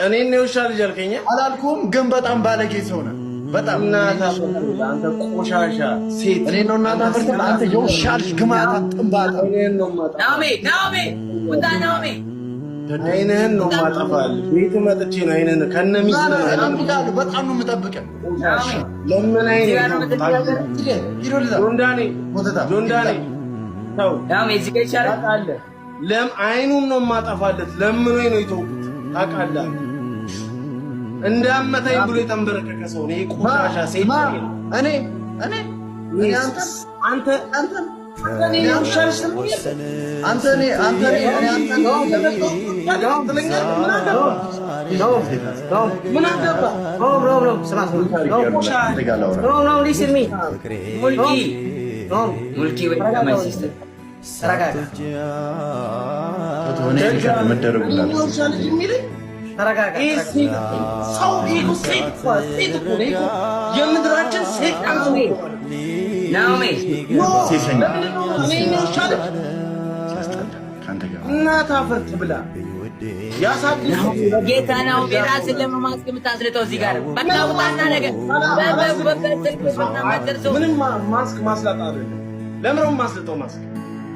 እኔ ነው ሻል ጀልከኛ አላልኩም፣ ግን በጣም ባለጌ ሰው ነህ። በጣም እናታ አንተ ቆሻሻ ሴት እኔ ነው እናታ ፈርተ አንተ የውሻልሽ ግማታ ጥንባታ እኔን ነው ማጣ ናሜ ወጣ ናሜ አይነህን ነው ማጠፋል። ቤት መጥቼ ነው አይነን ከነሚስ ነው አላምጣሉ። በጣም ነው የምጠብቀው። ለምን አይነህ ጆንዳኔ ተው ናሜ እዚህ ጋር ይቻላል አለ ለም አይኑን ነው ማጠፋለት። ለምን ወይ ነው ይተውኩት ታውቃለህ። እንዳመታኝ ብሎ የተንበረከከ ሰው ነው ቆሻሻ ሴት ነው። እኔ አንተ የምድራችን ሴጣን እናት አፈርት ብላ ጌታ ነው ራስን ለመማስክ የምታስልጠው እዚህ ጋር በቃ ውጣና ነገር ምንም ማስክ ማስላጣ አይደለም። ለምንም ማስልጠው ማስክ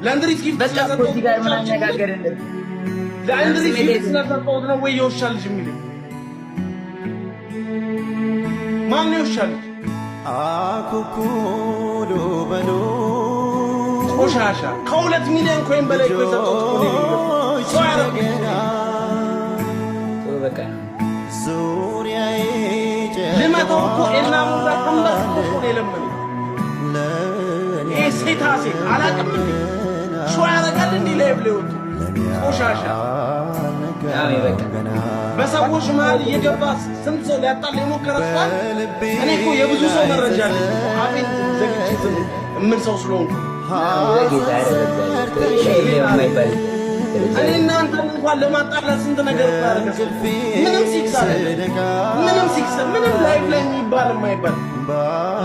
ለአንድሪስ ጊፍት በቃ እዚህ ጋር ምን አነጋገርን ለአንድሪስ ጊፍት ስለሰጠው ነው ወይ የውሻ ልጅ የሚል ማን ነው የውሻ ልጅ? አኩኩሉ በሉ ቆሻሻ ከ2 ሚሊዮን ኮይን በላይ እኮ የሰጠው ዙሪያዬ ልመተው እኮ እና ሙዛ ከመስ እኮ ነው የለመነው። ሴታ ሴት አላውቅም እንዴ ሾ ያደርጋል እንዴ ላይ ብለው ቆሻሻ በሰዎች መሀል እየገባ ስንት ሰው ሊያጣል የሞከረው እኔ እኮ የብዙ ሰው መረጃ አለኝ። አቤት ዘግቼ ምን ሰው ስለሆንኩ እኔ እናንተን እንኳን ለማጣላት ስንት ነገር ታደርገ ምንም ሲክስ ምንም ላይፍ ላይ የሚባል የማይባል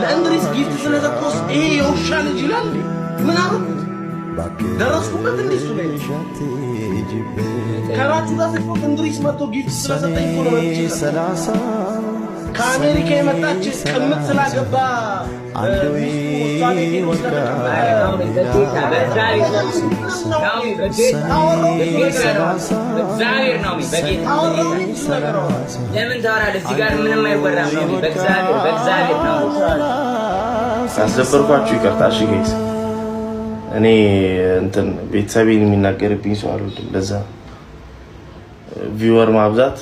ለእንድሪስ ጊፍት ስለሰጠው ይሄ የውሻ ልጅ ይላል። ምን አሩት ደረስኩበት እንዴ እሱ ላይ ከራቹ ጋር ስልፎት እንድሪስ መጥቶ ጊፍት ስለሰጠኝ እኮ ነው ከአሜሪካ የመጣች ቅምጥ ስላገባ ለምን ታወራለህ? እዚህ ጋር ምንም አይወራም ነው። በእግዚአብሔር ነው። አስደበርኳችሁ፣ ይቅርታ። እሺ ጋይስ፣ እኔ እንትን ቤተሰቤን የሚናገርብኝ ሰው አልወድም። ለዛ ቪወር ማብዛት